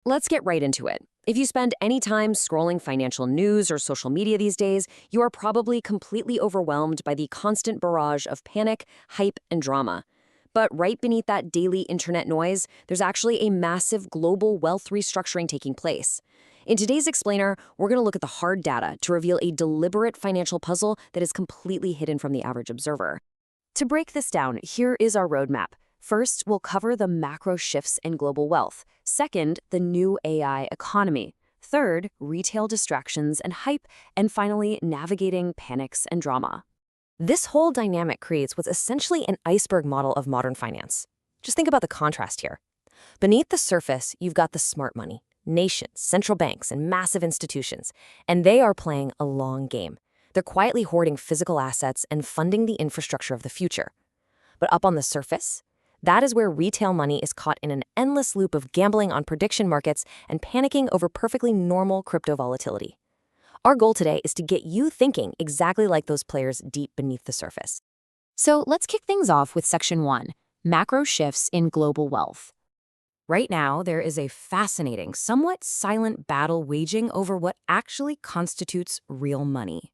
Let's get right into it. If you spend any time scrolling financial news or social media these days, you are probably completely overwhelmed by the constant barrage of panic, hype, and drama. But right beneath that daily internet noise, there's actually a massive global wealth restructuring taking place. In today's explainer, we're going to look at the hard data to reveal a deliberate financial puzzle that is completely hidden from the average observer. To break this down, here is our roadmap. First, we'll cover the macro shifts in global wealth. Second, the new AI economy. Third, retail distractions and hype. And finally, navigating panics and drama. This whole dynamic creates what's essentially an iceberg model of modern finance. Just think about the contrast here. Beneath the surface, you've got the smart money, nations, central banks, and massive institutions, and they are playing a long game. They're quietly hoarding physical assets and funding the infrastructure of the future. But up on the surface, that is where retail money is caught in an endless loop of gambling on prediction markets and panicking over perfectly normal crypto volatility. Our goal today is to get you thinking exactly like those players deep beneath the surface. So let's kick things off with Section 1, Macro Shifts in Global Wealth. Right now, there is a fascinating, somewhat silent battle waging over what actually constitutes real money.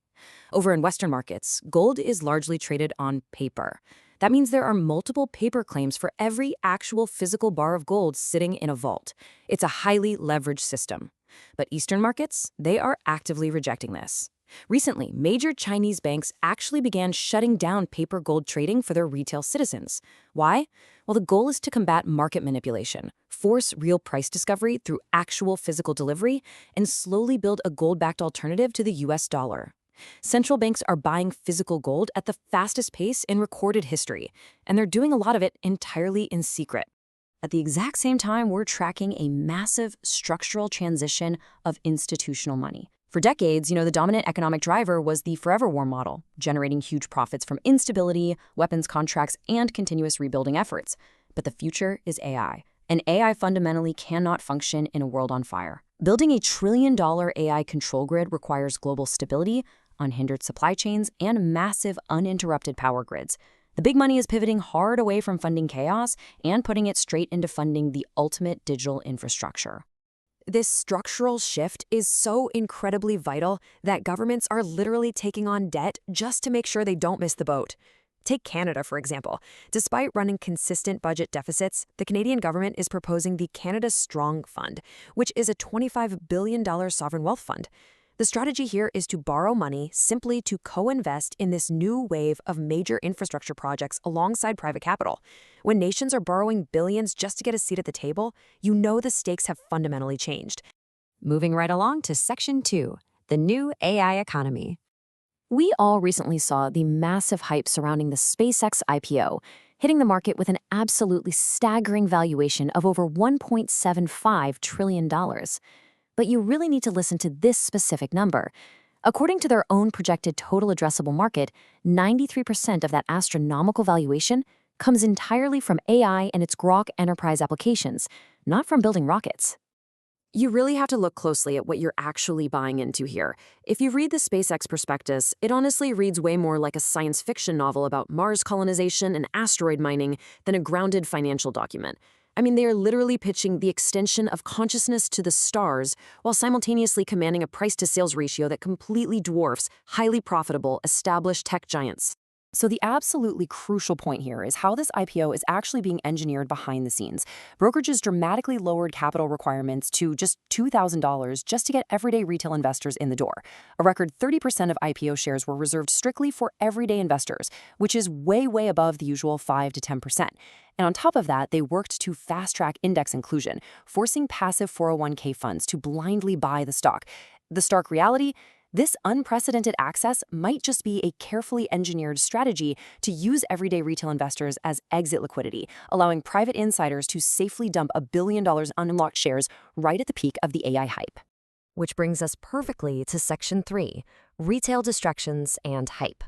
Over in Western markets, gold is largely traded on paper. That means there are multiple paper claims for every actual physical bar of gold sitting in a vault. It's a highly leveraged system. But Eastern markets, they are actively rejecting this. Recently, major Chinese banks actually began shutting down paper gold trading for their retail citizens. Why? Well, the goal is to combat market manipulation, force real price discovery through actual physical delivery, and slowly build a gold-backed alternative to the US dollar. Central banks are buying physical gold at the fastest pace in recorded history, and they're doing a lot of it entirely in secret. At the exact same time, we're tracking a massive structural transition of institutional money. For decades, the dominant economic driver was the forever war model, generating huge profits from instability, weapons contracts, and continuous rebuilding efforts. But the future is AI, and AI fundamentally cannot function in a world on fire. Building a trillion-dollar AI control grid requires global stability, unhindered supply chains, and massive uninterrupted power grids. The big money is pivoting hard away from funding chaos and putting it straight into funding the ultimate digital infrastructure. This structural shift is so incredibly vital that governments are literally taking on debt just to make sure they don't miss the boat. Take Canada, for example. Despite running consistent budget deficits, the Canadian government is proposing the Canada Strong Fund, which is a $25 billion sovereign wealth fund. The strategy here is to borrow money simply to co-invest in this new wave of major infrastructure projects alongside private capital. When nations are borrowing billions just to get a seat at the table, you know the stakes have fundamentally changed. Moving right along to Section 2, the new AI economy. We all recently saw the massive hype surrounding the SpaceX IPO, hitting the market with an absolutely staggering valuation of over $1.75 trillion. But you really need to listen to this specific number. According to their own projected total addressable market, 93% of that astronomical valuation comes entirely from AI and its Grok enterprise applications, not from building rockets. You really have to look closely at what you're actually buying into here. If you read the SpaceX prospectus, it honestly reads way more like a science fiction novel about Mars colonization and asteroid mining than a grounded financial document. I mean, they are literally pitching the extension of consciousness to the stars while simultaneously commanding a price-to-sales ratio that completely dwarfs highly profitable, established tech giants. So the absolutely crucial point here is how this IPO is actually being engineered behind the scenes. Brokerages dramatically lowered capital requirements to just $2,000 just to get everyday retail investors in the door. A record 30% of IPO shares were reserved strictly for everyday investors, which is way above the usual 5 to 10%. And on top of that, they worked to fast-track index inclusion, forcing passive 401k funds to blindly buy the stock. The stark reality? This unprecedented access might just be a carefully engineered strategy to use everyday retail investors as exit liquidity, allowing private insiders to safely dump $1 billion unlocked shares right at the peak of the AI hype. Which brings us perfectly to Section 3, Retail Distractions and Hype.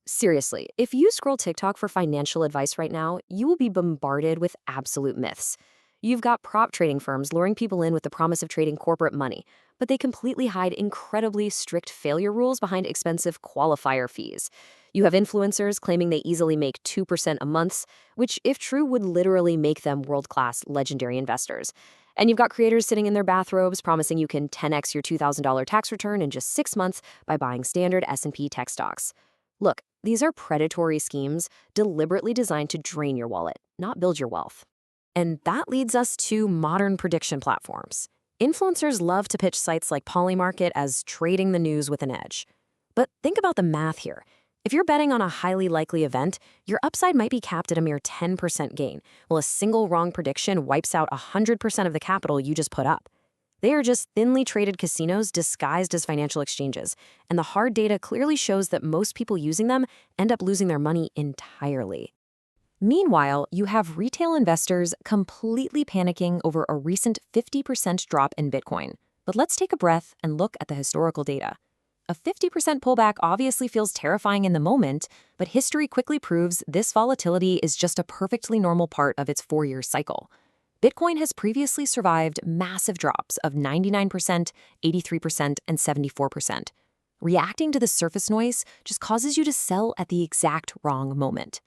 Seriously, if you scroll TikTok for financial advice right now, you will be bombarded with absolute myths. You've got prop trading firms luring people in with the promise of trading corporate money, but they completely hide incredibly strict failure rules behind expensive qualifier fees. You have influencers claiming they easily make 2% a month, which, if true, would literally make them world-class legendary investors. And you've got creators sitting in their bathrobes promising you can 10x your $2,000 tax return in just 6 months by buying standard S&P tech stocks. Look, these are predatory schemes deliberately designed to drain your wallet, not build your wealth. And that leads us to modern prediction platforms. Influencers love to pitch sites like Polymarket as trading the news with an edge. But think about the math here. If you're betting on a highly likely event, your upside might be capped at a mere 10% gain, while a single wrong prediction wipes out 100% of the capital you just put up. They are just thinly traded casinos disguised as financial exchanges, and the hard data clearly shows that most people using them end up losing their money entirely. Meanwhile, you have retail investors completely panicking over a recent 50% drop in Bitcoin. But let's take a breath and look at the historical data. A 50% pullback obviously feels terrifying in the moment, but history quickly proves this volatility is just a perfectly normal part of its 4-year cycle. Bitcoin has previously survived massive drops of 99%, 83%, and 74%. Reacting to the surface noise just causes you to sell at the exact wrong moment.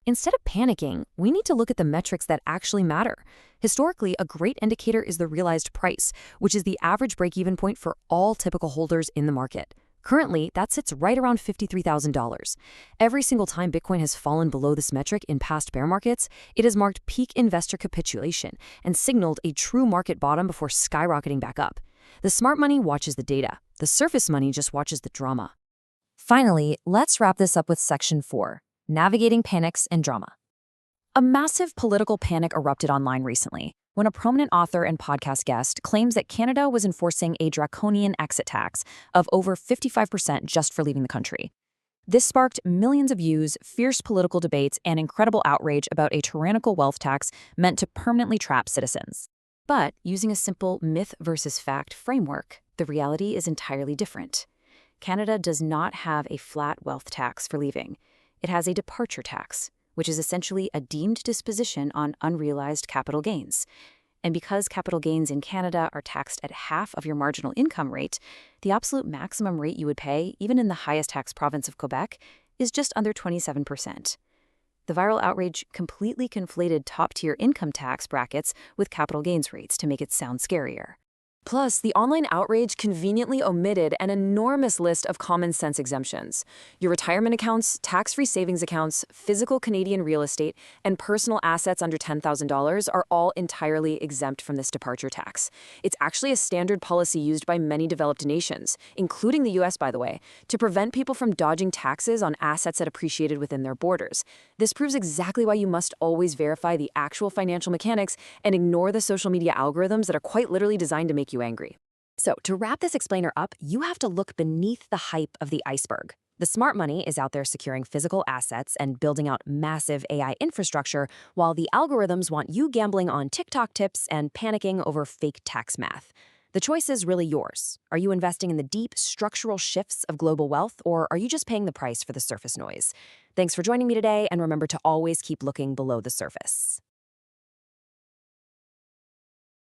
Instead of panicking, we need to look at the metrics that actually matter. Historically, a great indicator is the realized price, which is the average break-even point for all typical holders in the market. Currently, that sits right around $53,000. Every single time Bitcoin has fallen below this metric in past bear markets, it has marked peak investor capitulation and signaled a true market bottom before skyrocketing back up. The smart money watches the data. The surface money just watches the drama. Finally, let's wrap this up with Section 4. Navigating panics and drama. A massive political panic erupted online recently when a prominent author and podcast guest claims that Canada was enforcing a draconian exit tax of over 55% just for leaving the country. This sparked millions of views, fierce political debates, and incredible outrage about a tyrannical wealth tax meant to permanently trap citizens. But using a simple myth versus fact framework, the reality is entirely different. Canada does not have a flat wealth tax for leaving. It has a departure tax, which is essentially a deemed disposition on unrealized capital gains. And because capital gains in Canada are taxed at half of your marginal income rate, the absolute maximum rate you would pay, even in the highest tax province of Quebec, is just under 27%. The viral outrage completely conflated top-tier income tax brackets with capital gains rates to make it sound scarier. Plus, the online outrage conveniently omitted an enormous list of common sense exemptions. Your retirement accounts, tax-free savings accounts, physical Canadian real estate, and personal assets under $10,000 are all entirely exempt from this departure tax. It's actually a standard policy used by many developed nations, including the US, by the way, to prevent people from dodging taxes on assets that appreciated within their borders. This proves exactly why you must always verify the actual financial mechanics and ignore the social media algorithms that are quite literally designed to make you angry. So, to wrap this explainer up, you have to look beneath the hype of the iceberg. The smart money is out there securing physical assets and building out massive AI infrastructure, while the algorithms want you gambling on TikTok tips and panicking over fake tax math. The choice is really yours. Are you investing in the deep structural shifts of global wealth, or are you just paying the price for the surface noise? Thanks for joining me today, and remember to always keep looking below the surface.